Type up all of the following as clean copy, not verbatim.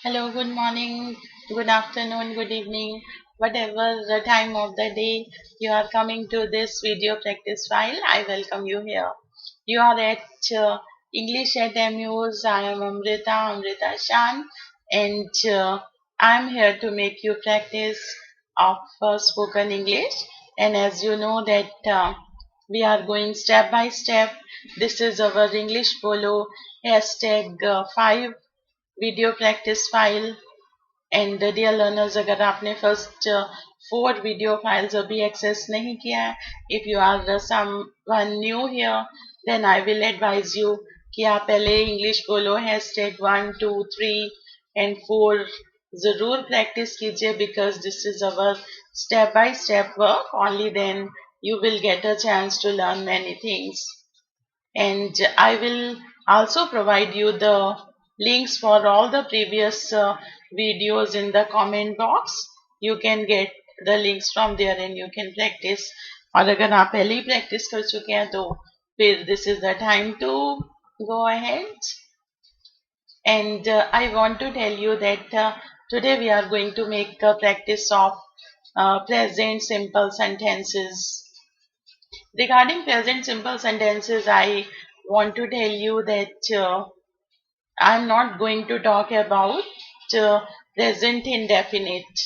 Hello, good morning, good afternoon, good evening, whatever the time of the day you are coming to this video practice file. I welcome you here. You are at English at MU's. I am Amrita Shan, and I am here to make you practice of spoken English. And as you know that we are going step by step. This is our English Polo hashtag 5 video practice file and dear learners अगर आपने first 4 video files अभी access नहीं किया है if you are someone new here then I will advise you कि आप पहले English बोलो हैशटैग 1 2 3 एंड 4 जरूर प्रैक्टिस कीजिए because this is our step by step work only then you will get a chance to learn many things. And I will also provide you the links for all the previous videos in the comment box. You can get the links from there and you can practice. और अगर आप पहले ही practice कर चुके हैं तो फिर this is the time to go ahead. And I want to tell you that today we are going to make a practice of present simple sentences. Regarding present simple sentences, I want to tell you that I'm not going to talk about present indefinite.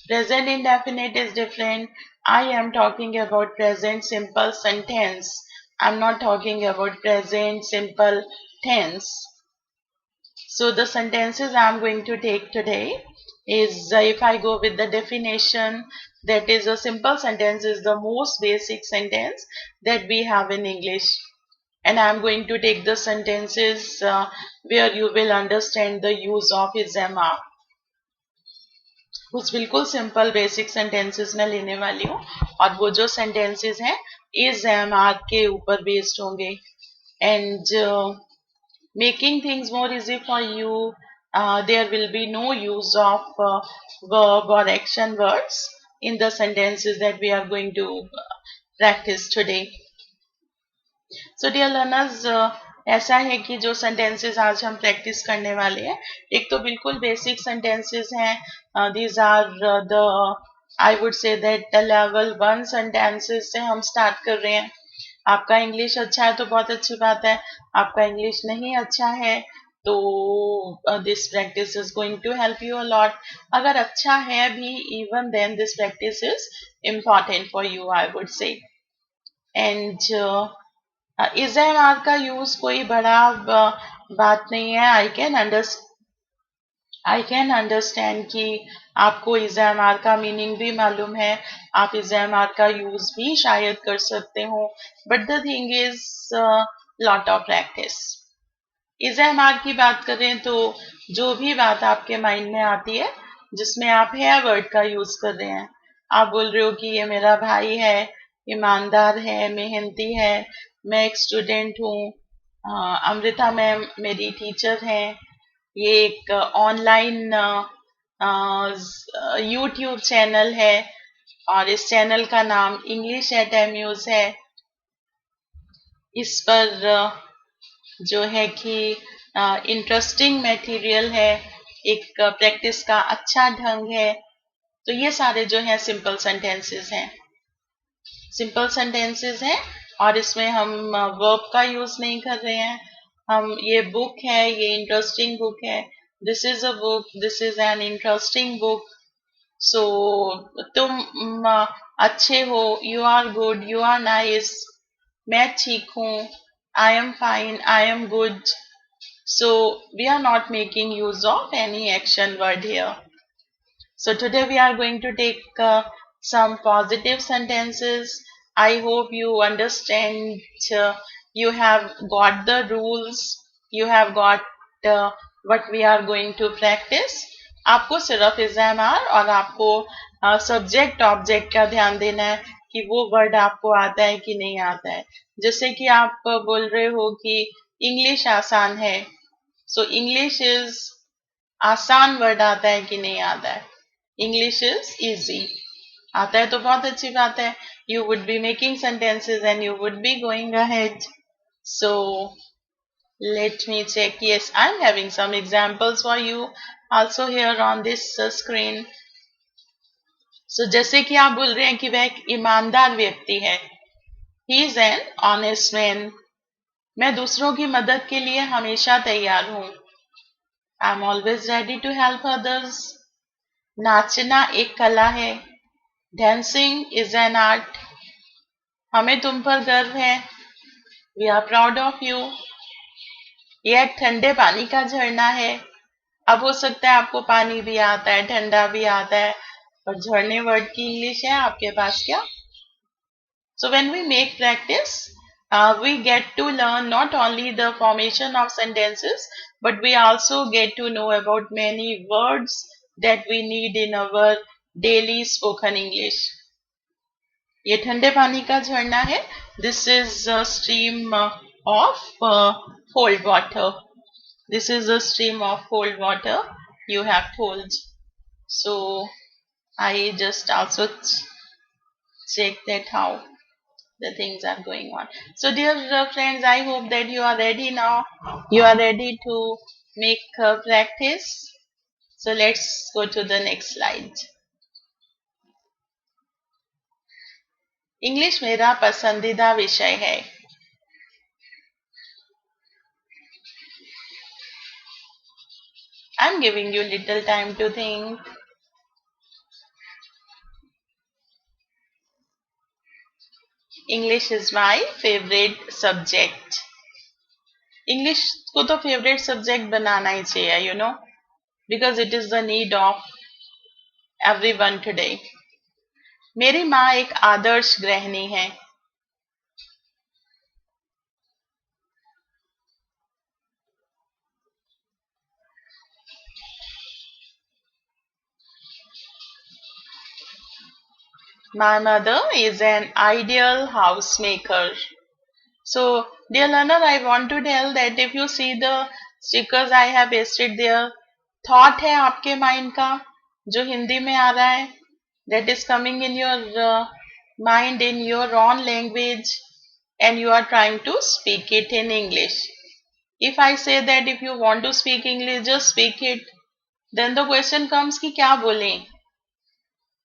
Present indefinite is different. I am talking about present simple sentence. I'm not talking about present simple tense. So the sentences I'm going to take today is if I go with the definition, that is a simple sentence is the most basic sentence that we have in English. And I'm going to take the sentences where you will understand the use of is am are. कुछ बिल्कुल simple basic sentences में लेने वाली हूँ और वो जो sentences हैं इज एम आर के ऊपर बेस्ड होंगे and making things more easy for you, there will be no use of verb or action words in the sentences that we are going to practice today. So dear learners, ऐसा है कि जो sentences आज हम practice करने वाले हैं एक तो बिल्कुल basic sentences हैं. These are the I would say that the level 1 sentences से हम start कर रहे हैं. आपका इंग्लिश अच्छा है तो बहुत अच्छी बात है. आपका इंग्लिश नहीं अच्छा है तो this practice is going to help you a lot. अगर अच्छा है भी even then this practice is important for you I would say. And is am are का यूज कोई बड़ा बात नहीं है. आई कैन अंडरस्टैंड कि आपको इज एम आर का मीनिंग भी मालूम है. आप इज एम आर का यूज भी शायद कर सकते हो. But the thing is lot of practice. Is am are की बात करें तो जो भी बात आपके माइंड में आती है जिसमें आप है वर्ड का यूज कर रहे हैं. आप बोल रहे हो कि ये मेरा भाई है, ईमानदार है, मेहनती है, मैं एक स्टूडेंट हूँ, अमृता मैम मेरी टीचर हैं, ये एक ऑनलाइन यूट्यूब चैनल है और इस चैनल का नाम इंग्लिश एट एम्यूज है. इस पर जो है कि इंटरेस्टिंग मटेरियल है, एक प्रैक्टिस का अच्छा ढंग है. तो ये सारे जो हैं सिंपल सेंटेंसेस हैं. सिंपल सेंटेंसेस हैं और इसमें हम वर्ब का यूज नहीं कर रहे हैं. हम ये बुक है, ये इंटरेस्टिंग बुक है. This is a book, this is an interesting book. So तुम अच्छे हो, you are good, you are nice. मैं ठीक हूँ, I am fine, I am good. So we are not making use of any action word here. So today we are going to take some positive sentences. I hope you understand. You have got the rules. You have got what we are going to practice. आपको सिर्फ examiner और आपको subject object का ध्यान देना है कि वो वर्ड आपको आता है कि नहीं आता है. जैसे कि आप बोल रहे हो कि इंग्लिश आसान है. सो इंग्लिश इज आसान वर्ड आता है कि नहीं आता है. English is easy. आता है तो बहुत अच्छी बात है. You would be making sentences and you would be going ahead. So Let me check. Yes, I'm having some examples for you also here on this screen. So जैसे कि आप बोल रहे हैं कि वह एक ईमानदार व्यक्ति है. He is an honest man. मैं दूसरों की मदद के लिए हमेशा तैयार हूँ. I'm always ready to help others. नाचना एक कला है. Dancing is an art. हमें तुम पर गर्व है. We are proud of you. यह एक ठंडे पानी का झरना है. अब हो सकता है आपको पानी भी आता है, ठंडा भी आता है, और झरने वर्ड की इंग्लिश है आपके पास क्या? So when we make practice, we get to learn not only the formation of sentences, but we also get to know about many words that we need in our daily spoken English. ये ठंडे पानी का झरना है. This is a stream of cold water. This is a stream of cold water you have told. So I just also check that how the things are going on. So dear friends, I hope that you are ready now. You are ready to make practice. So let's go to the next slide. English मेरा पसंदीदा विषय है. I'm giving you little time to think. English is my favorite subject. English को तो favourite subject बनाना ही चाहिए, you know, because it is the need of everyone today. मेरी माँ एक आदर्श गृहिणी है. My mother is an ideal housemaker. So, dear learner, I want to tell that if you see the stickers I have pasted there, thought है आपके mind का जो हिंदी में आ रहा है, that is coming in your mind in your own language, and you are trying to speak it in English. If I say that if you want to speak English, just speak it, then the question comes कि क्या बोलें.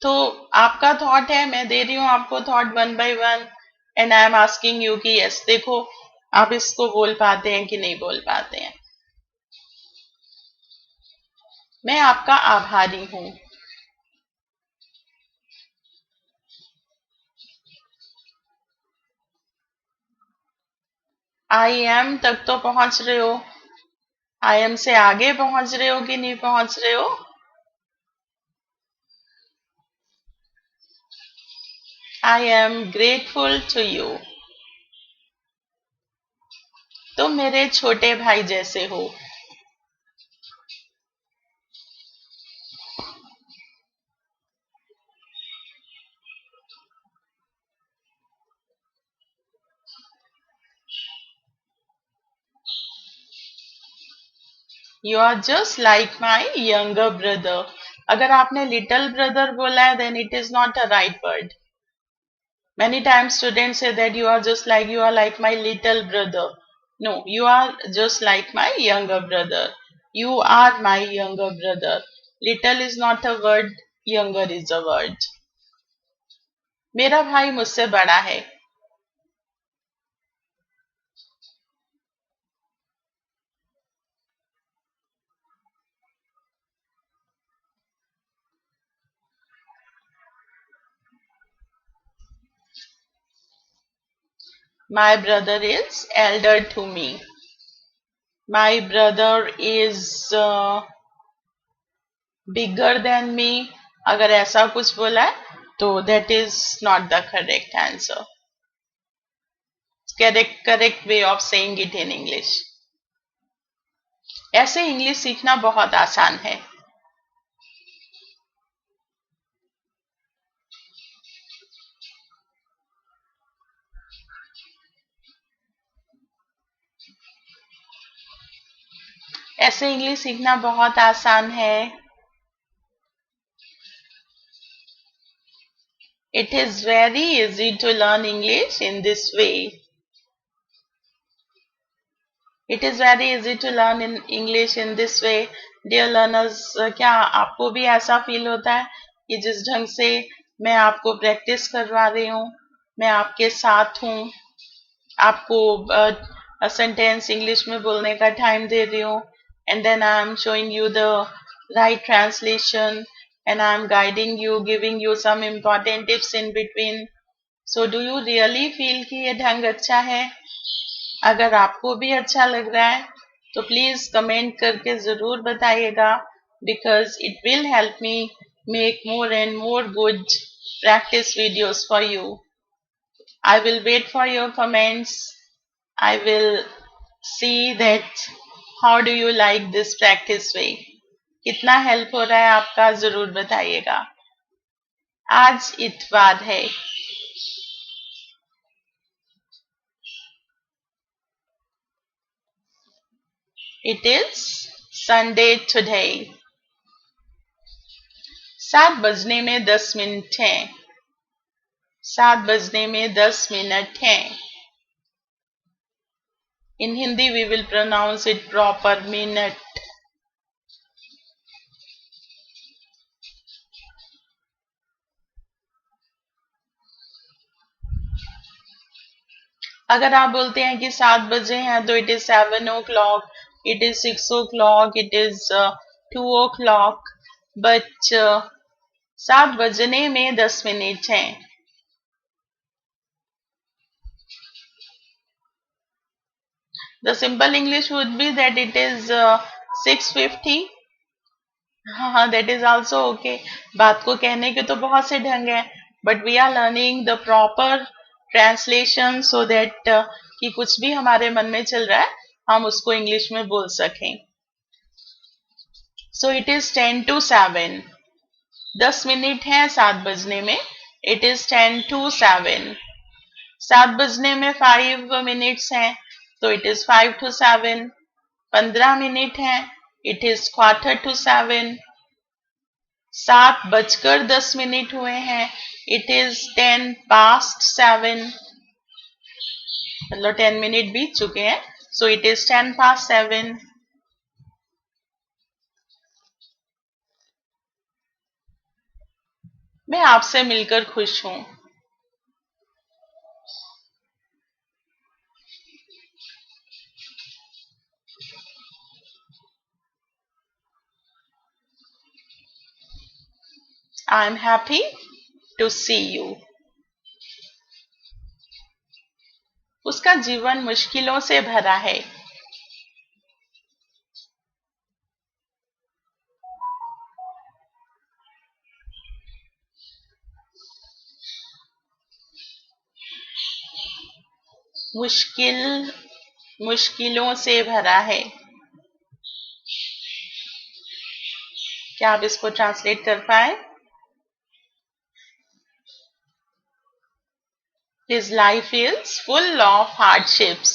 तो आपका thought है, मैं दे रही हूँ आपको thought one by one, and I am asking you कि यस देखो आप इसको बोल पाते हैं कि नहीं बोल पाते हैं. मैं आपका आभारी हूँ. आई एम तक तो पहुंच रहे हो. आई एम से आगे पहुंच रहे हो कि नहीं पहुंच रहे हो? I am grateful to you. तुम मेरे छोटे भाई जैसे हो. You are just like my younger brother. अगर आपने लिटिल ब्रदर बोला है then it is not a right word. Many times students say that you are like my little brother. No, you are just like my younger brother. You are my younger brother. Little is not a word, younger is a word. मेरा भाई मुझसे बड़ा है. My brother is elder to me. My brother is bigger than me. अगर ऐसा कुछ बोला है तो that is not the correct answer. Correct way of saying it in English. ऐसे इंग्लिश सीखना बहुत आसान है. ऐसे इंग्लिश सीखना बहुत आसान है. It is very easy to learn English in this way. It is very easy to learn in English in this way. Dear learners, क्या आपको भी ऐसा फील होता है कि जिस ढंग से मैं आपको प्रैक्टिस करवा रही हूँ, मैं आपके साथ हूँ, आपको सेंटेंस इंग्लिश में बोलने का टाइम दे रही हूँ, and then I am showing you the right translation and I am guiding you, giving you some important tips in between. So do you really feel कि ये ढंग अच्छा है? अगर आपको भी अच्छा लग रहा है तो प्लीज कमेंट करके जरूर बताइएगा, because it will help me make more and more good practice videos for you. I will wait for your comments. I will see that how do you like this practice way. कितना help हो रहा है आपका जरूर बताइएगा. आज इतवार है. It is Sunday today. 7 बजने में 10 मिनट हैं. 7 बजने में 10 मिनट हैं. In Hindi we will pronounce it proper minute. अगर आप बोलते हैं कि 7 बजे हैं तो it is 7 o'clock, it is 6 o'clock, it is 2 o'clock, but 7 बजने में 10 मिनट हैं. The simple English would be that it is 6:50. हाँ, that is also okay. बात को कहने के तो बहुत से ढंग हैं, but we are learning the proper translation so that कि कुछ भी हमारे मन में चल रहा है हम उसको इंग्लिश में बोल सकें. So it is 10 to 7. 10 minute हैं 7 बजने में. It is 10 to 7. 7 बजने में 5 मिनट्स हैं तो it is 5 to 7. 15 मिनट हैं. It is quarter to 7. 7 बजकर 10 मिनट हुए हैं. It is 10 past 7. मतलब 10 मिनट बीत चुके हैं. So it is 10 past 7. मैं आपसे मिलकर खुश हूँ. I am happy to see you. उसका जीवन मुश्किलों से भरा है. मुश्किलों से भरा है. क्या आप इसको ट्रांसलेट कर पाए? His life is full of hardships.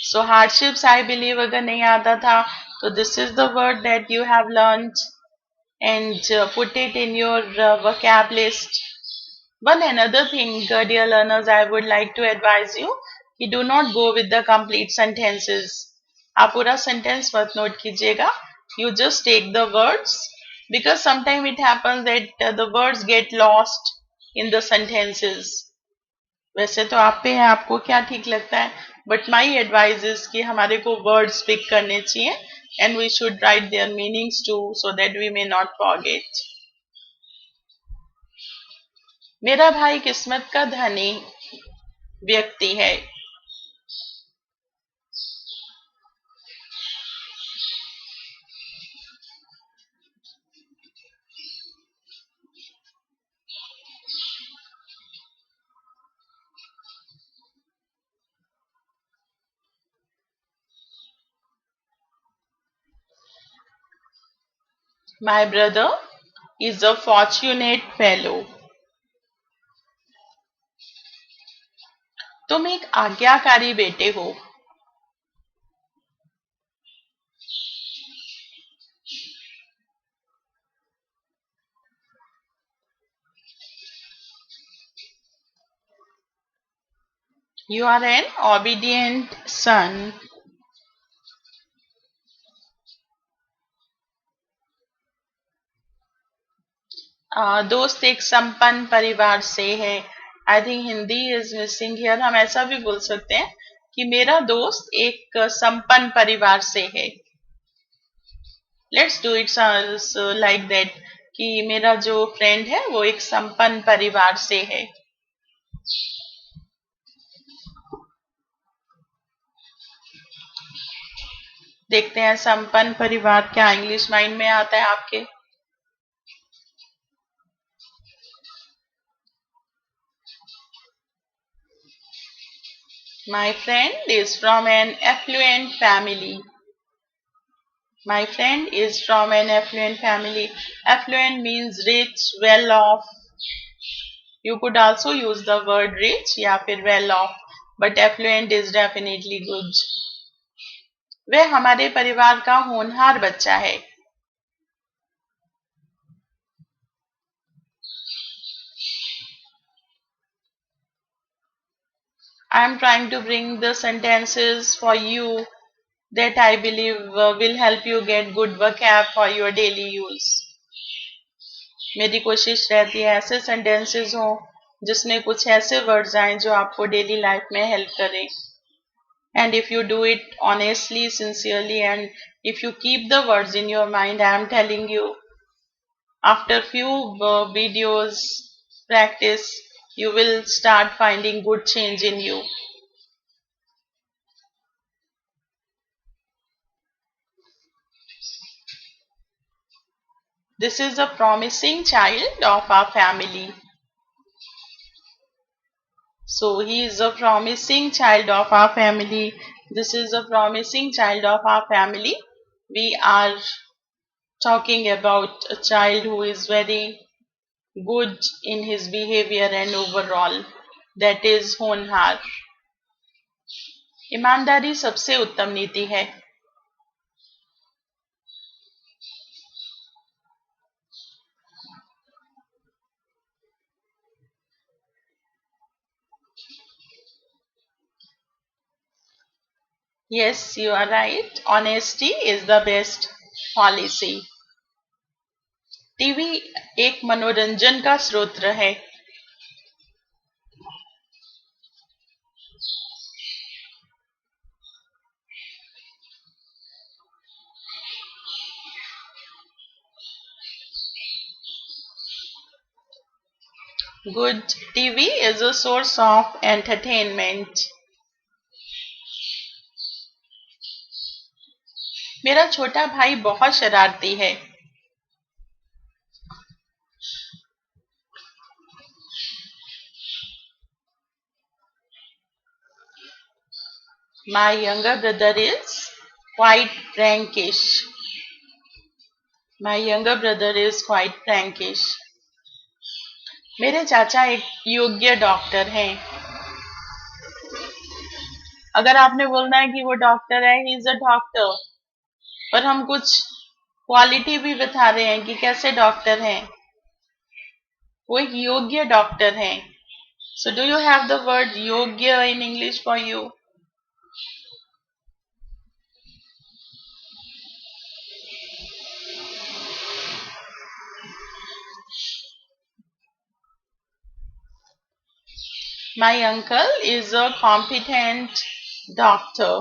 So hardships, I believe, अगर नहीं आता था तो this is the word that you have learned and put it in your vocab list. One another thing, dear learners, I would like to advise you, you do not go with the complete sentences. आप पूरा sentence मत note कीजिएगा. You just take the words because sometimes it happens that the words get lost in the sentences. वैसे तो आप पे है आपको क्या ठीक लगता है, बट माई एडवाइस इज कि हमारे को वर्ड्स पिक करने चाहिए and we should write their meanings too so that we may not forget. मेरा भाई किस्मत का धनी व्यक्ति है. My brother is a fortunate fellow. तुम एक आज्ञाकारी बेटे हो. You are an obedient son. दोस्त एक संपन्न परिवार से है. I think Hindi is missing here. हम ऐसा भी बोल सकते हैं कि मेरा दोस्त एक संपन्न परिवार से है. Let's do it like that कि मेरा जो फ्रेंड है वो एक संपन्न परिवार से है. देखते हैं संपन्न परिवार क्या इंग्लिश माइंड में आता है आपके. My friend is from an affluent family. My friend is from an affluent family. Affluent means rich, well off. You could also use the word rich या फिर well off, but affluent is definitely good. वह हमारे परिवार का होनहार बच्चा है. I am trying to bring the sentences for you that I believe will help you get good vocab for your daily use. मेरी कोशिश रहती है ऐसे सेंटेंसेस हो जिसमें कुछ ऐसे वर्ड्स आए जो आपको डेली लाइफ में हेल्प करें. And if you do it honestly, sincerely, and if you keep the words in your mind, I am telling you, after few videos practice, you will start finding good change in you. This is a promising child of our family. So he is a promising child of our family. This is a promising child of our family. We are talking about a child who is very good in his behavior and overall. That is होनहार. ईमानदारी सबसे उत्तम नीति है. Yes, you are right. Honesty is the best policy. TV एक मनोरंजन का स्रोत है. Good TV is a source of entertainment. मेरा छोटा भाई बहुत शरारती है. My younger brother is quite prankish. My younger brother is quite prankish. मेरे चाचा एक योग्य डॉक्टर हैं. अगर आपने बोलना है कि वो डॉक्टर है, ही इज अ डॉक्टर, पर हम कुछ क्वालिटी भी बता रहे हैं कि कैसे डॉक्टर हैं. वो एक योग्य डॉक्टर हैं. So do you have the word योग्य in English for you? My uncle is a competent doctor.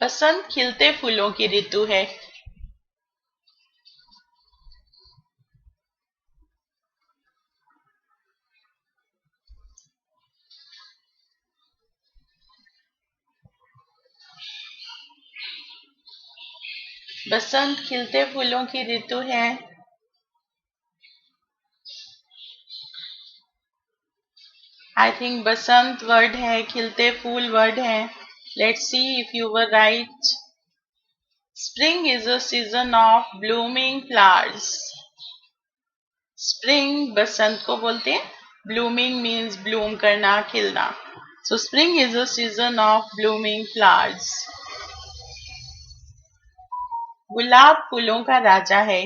बसंत खिलते फूलों की ऋतु है. बसंत खिलते फूलों की ऋतु है. आई थिंक बसंत वर्ड है, खिलते फूल वर्ड है. Let's see if you were right. Spring is a season of blooming flowers. Spring बसंत को बोलते हैं. ब्लूमिंग मीन्स ब्लूम करना, खिलना. So spring is a season of blooming flowers. गुलाब फूलों का राजा है.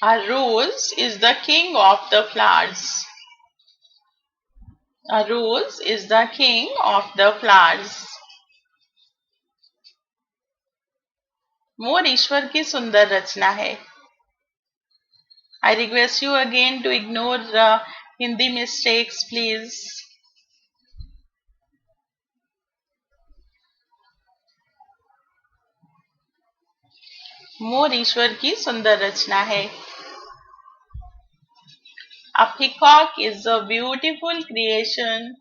A rose is the king of the flowers. A rose is the king of the flowers. मोर ईश्वर की सुंदर रचना है. I request you again to ignore Hindi mistakes, please. मोर ईश्वर की सुंदर रचना है. A peacock is a beautiful creation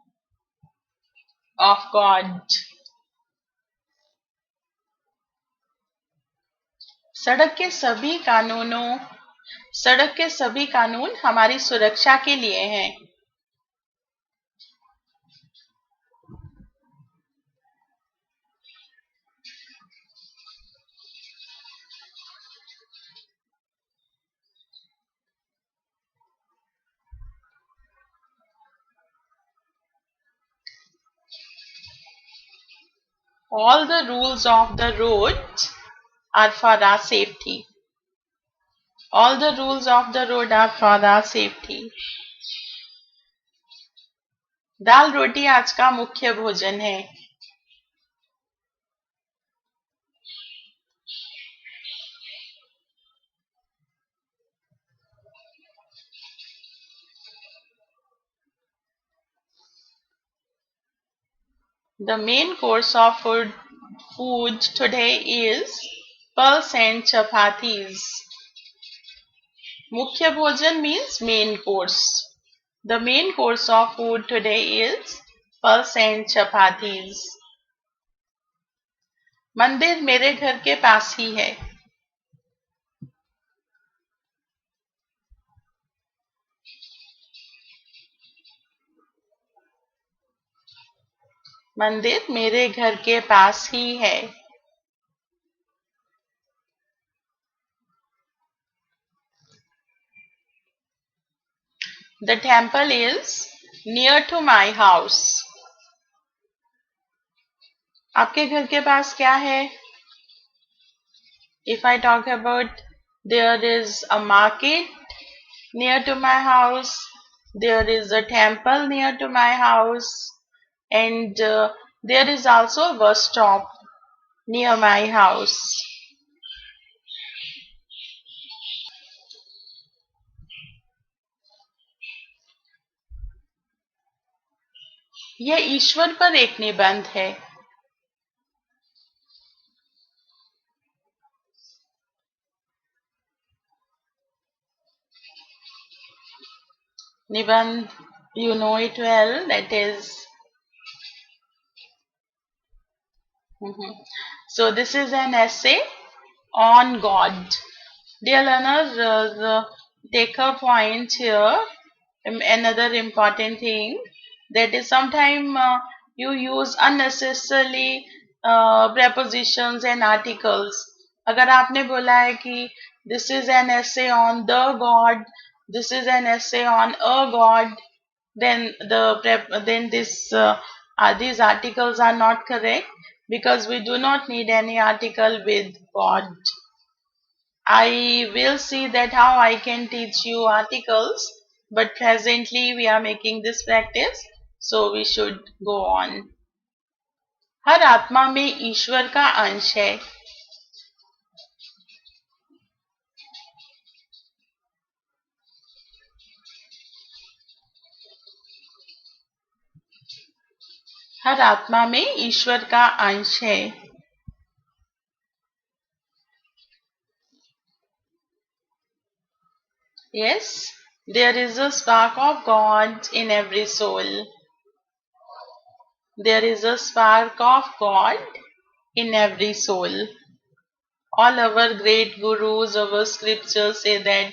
of God. सड़क के सभी कानून हमारी सुरक्षा के लिए हैं. All the rules of the road are for our safety. All the rules of the road are for our safety. दाल रोटी आज का मुख्य भोजन है. The main course of food today is pulse and chapatis. मुख्य भोजन means main course. The main course of food today is pulse and chapatis. मंदिर मेरे घर के पास ही है. मंदिर मेरे घर के पास ही है. The temple is near to my house. आपके घर के पास क्या है? If I talk about, there is a market near to my house, there is a temple near to my house, and there is also a bus stop near my house. यह ईश्वर पर एक निबंध है. निबंध, you know it well, that is. So this is an essay on God. Dear learners, take a point here. Another important thing, that is sometimes you use unnecessarily prepositions and articles. अगर आपने बोला है कि this is an essay on the God, this is an essay on a God, then these articles are not correct, because we do not need any article with God. I will see that how I can teach you articles, but presently we are making this practice, so we should go on. हर आत्मा में ईश्वर का अंश है. हर आत्मा में ईश्वर का अंश है. Yes, there is a spark of God in every soul. There is a spark of God in every soul. All our great gurus, our scriptures say that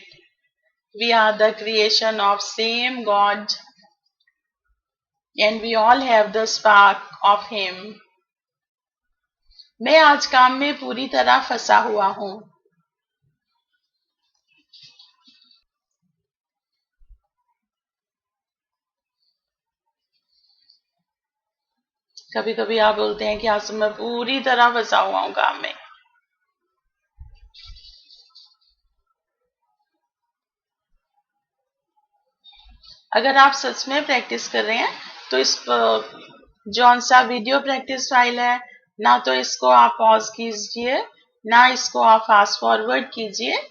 we are the creation of same God, and we all have the spark of Him. मैं आज काम में पूरी तरह फंसा हुआ हूँ. कभी कभी आप बोलते हैं कि आज मैं पूरी तरह फंसा हुआ हूँ काम में. अगर आप सच में प्रैक्टिस कर रहे हैं तो इस जौन सा वीडियो प्रैक्टिस फाइल है, ना तो इसको आप पॉज कीजिए, ना इसको आप फास्ट फॉरवर्ड कीजिए.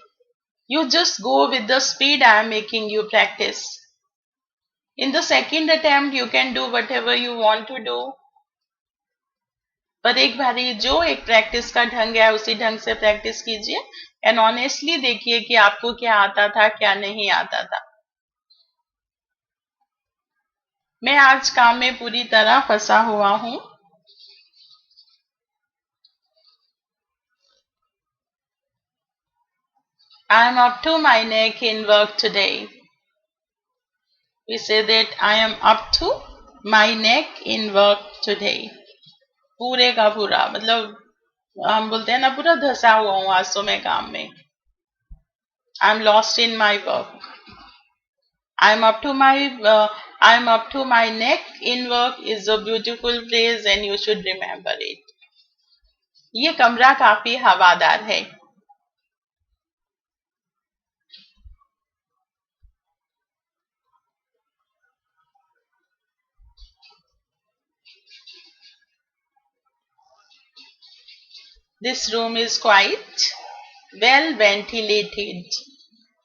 You just go with the speed I am making you practice. In the second attempt, you can do whatever you want to do. पर एक बारी जो एक प्रैक्टिस का ढंग है उसी ढंग से प्रैक्टिस कीजिए एंड ऑनेस्टली देखिए कि आपको क्या आता था क्या नहीं आता था. मैं आज काम में पूरी तरह फंसा हुआ हूँ. I am up to my neck in work today. We say that I am up to my neck in work today. पूरे का पूरा मतलब हम बोलते हैं ना पूरा धंसा हुआ हूँ आज तो मैं काम में. I'm lost in my work. I'm up to my neck in work is a beautiful phrase and you should remember it. ये कमरा काफी हवादार है. This room is quite well ventilated.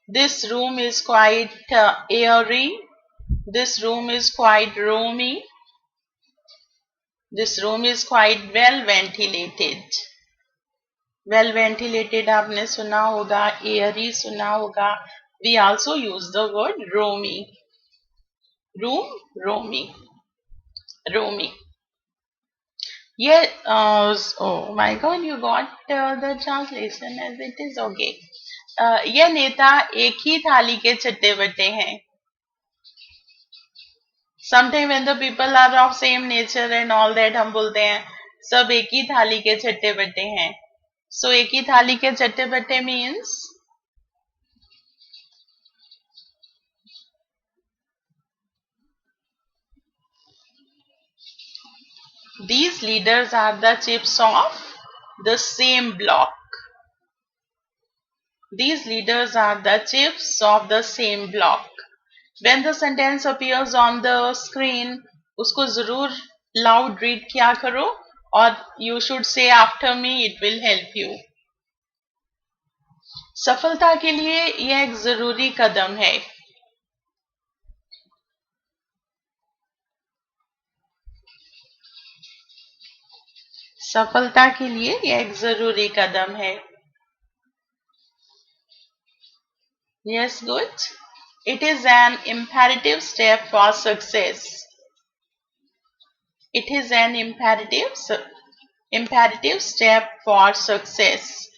This room is quite airy. This room is quite roomy. This room is quite well ventilated. Well ventilated आपने सुना होगा, airy सुना होगा. We also use the word roomy. Room, roomy, roomy. Yeah. Oh my God, you got the translation as it is okay. ये नेता एक ही थाली के चट्टे बट्टे हैं. Sometimes when the people are of same nature and all that हम बोलते हैं सब एक ही थाली के चट्टे बट्टे हैं. So एक ही थाली के चट्टे बट्टे means these leaders are the chiefs of the same block. These leaders are the chiefs of the same block. When the sentence appears on the screen, उसको जरूर loud read किया करो और you should say after me, it will help you. सफलता के लिए यह एक जरूरी कदम है. सफलता के लिए यह एक जरूरी कदम है. Yes, good. It is an imperative step for success. It is an imperative step for success.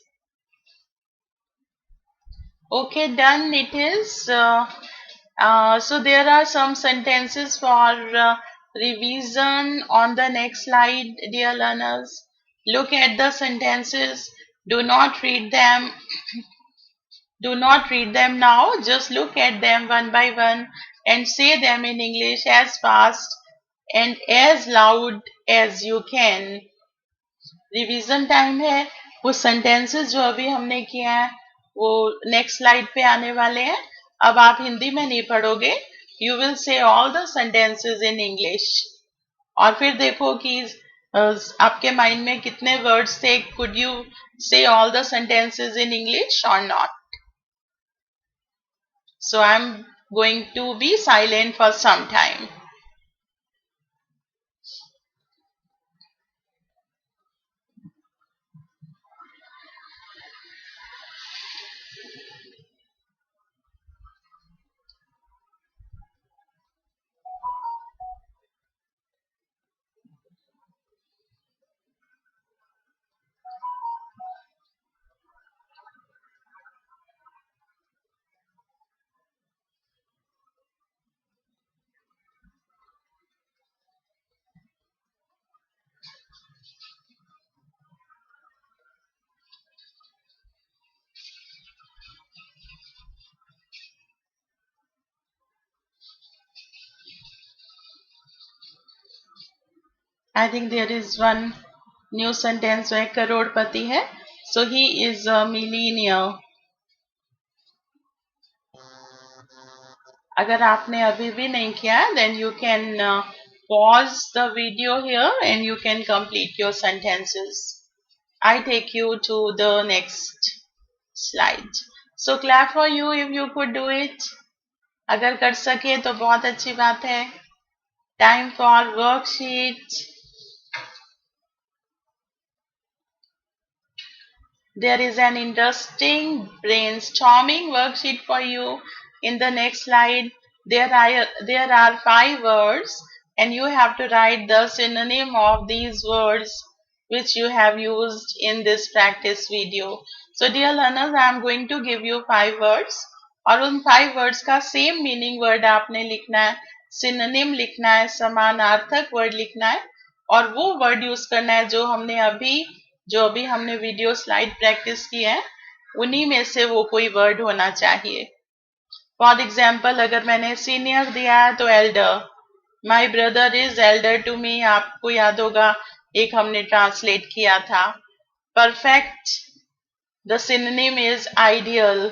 Okay, done. It is. So there are some sentences for revision on the next slide, dear learners. Look at the sentences. Do not read them. Do not read them now. Just look at them one by one and say them in English as fast and as loud as you can. Revision time है. वो sentences जो अभी हमने किए हैं वो next slide पे आने वाले हैं. अब आप हिंदी में नहीं पढ़ोगे. You will say all the sentences in English और फिर देखो कि आपके माइंड में कितने वर्ड्स थे. कुड यू से all the sentences in English और not. So I'm going to be silent for some time. I think there is one new sentence where करोड़पति है. So he is a millionaire. अगर आपने अभी भी नहीं किया then you can pause the video here and you can complete your sentences. I take you to the next slide. So clap for you if you could do it. अगर कर सके तो बहुत अच्छी बात है. Time for worksheet. There is an interesting brainstorming worksheet for you. In the next slide, there are 5 words and you have to write the synonym of these words which you have used in this practice video. So dear learners, I am going to give you 5 words और उन 5 words का same meaning word आपने लिखना है, synonym लिखना है, समानार्थक word लिखना है और वो word use करना है जो अभी हमने वीडियो स्लाइड प्रैक्टिस की है उन्हीं में से वो कोई वर्ड होना चाहिए. फॉर एग्जाम्पल अगर मैंने सीनियर दिया है तो elder. My brother is elder to me, आपको याद होगा एक हमने ट्रांसलेट किया था. Perfect, the synonym is ideal.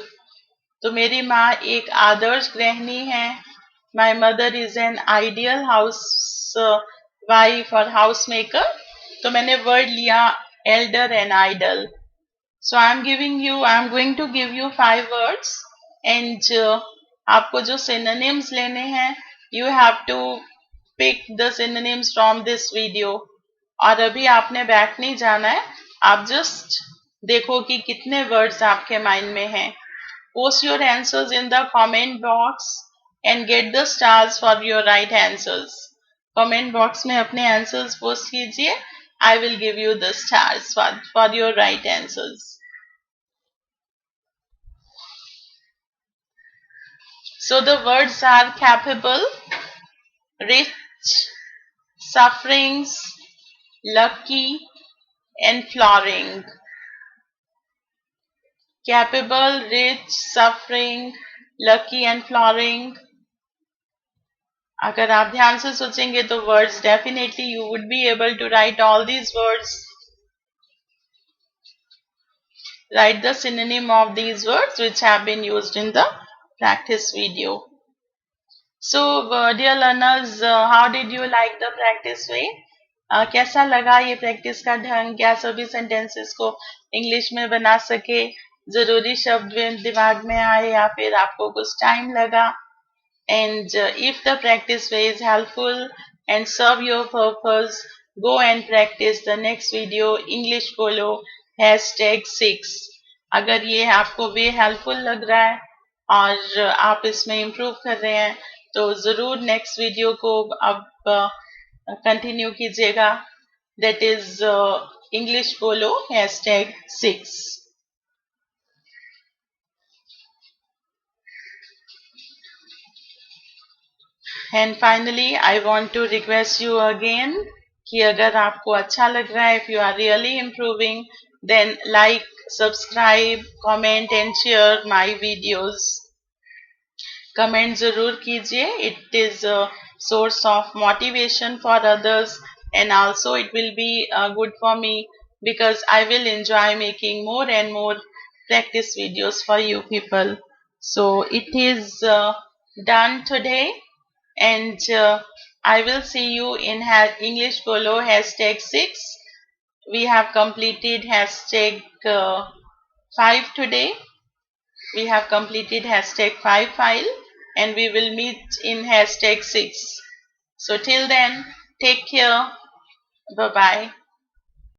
तो मेरी माँ एक आदर्श गृहिणी है. My mother is an ideal housewife और हाउस मेकर. तो मैंने वर्ड लिया elder and idle. So I am going to give you 5 words and आपको जो synonyms लेने हैं you have to pick the synonyms from this video. और अभी आपने बैक नहीं जाना है, आप just देखो कि कितने words आपके mind में हैं. Post your answers in the comment box and get the stars for your right answers. Comment box में अपने answers post कीजिए. I will give you the stars for your right answers. So the words are capable, rich, sufferings, lucky, and flooring. Capable, rich, suffering, lucky, and flooring. अगर आप ध्यान से सोचेंगे तो words definitely you would be able to write all these words. Write the synonym of these words which have been used in the practice video. So dear learners, how did you like the practice way? कैसा लगा ये practice का ढंग? क्या सभी sentences को English में बना सके? जरूरी शब्द दिमाग में आए या फिर आपको कुछ टाइम लगा? And if the practice way is helpful and serve your purpose, go and practice the next video English Bolo #6. अगर ये आपको वे हेल्पफुल लग रहा है और आप इसमें इम्प्रूव कर रहे हैं तो जरूर नेक्स्ट वीडियो को अब कंटिन्यू कीजिएगा. दैट इज इंग्लिश बोलो #6. And finally I want to request you again कि अगर आपको अच्छा लग रहा है, if you are really improving, then like, subscribe, comment and share my videos. Comment जरूर कीजिए. It is a source of motivation for others and also it will be good for me because I will enjoy making more and more practice videos for you people. So it is done today and I will see you in English Bolo #6. We have completed #5 today. We have completed #5 file and we will meet in #6. So till then, take care. Bye bye.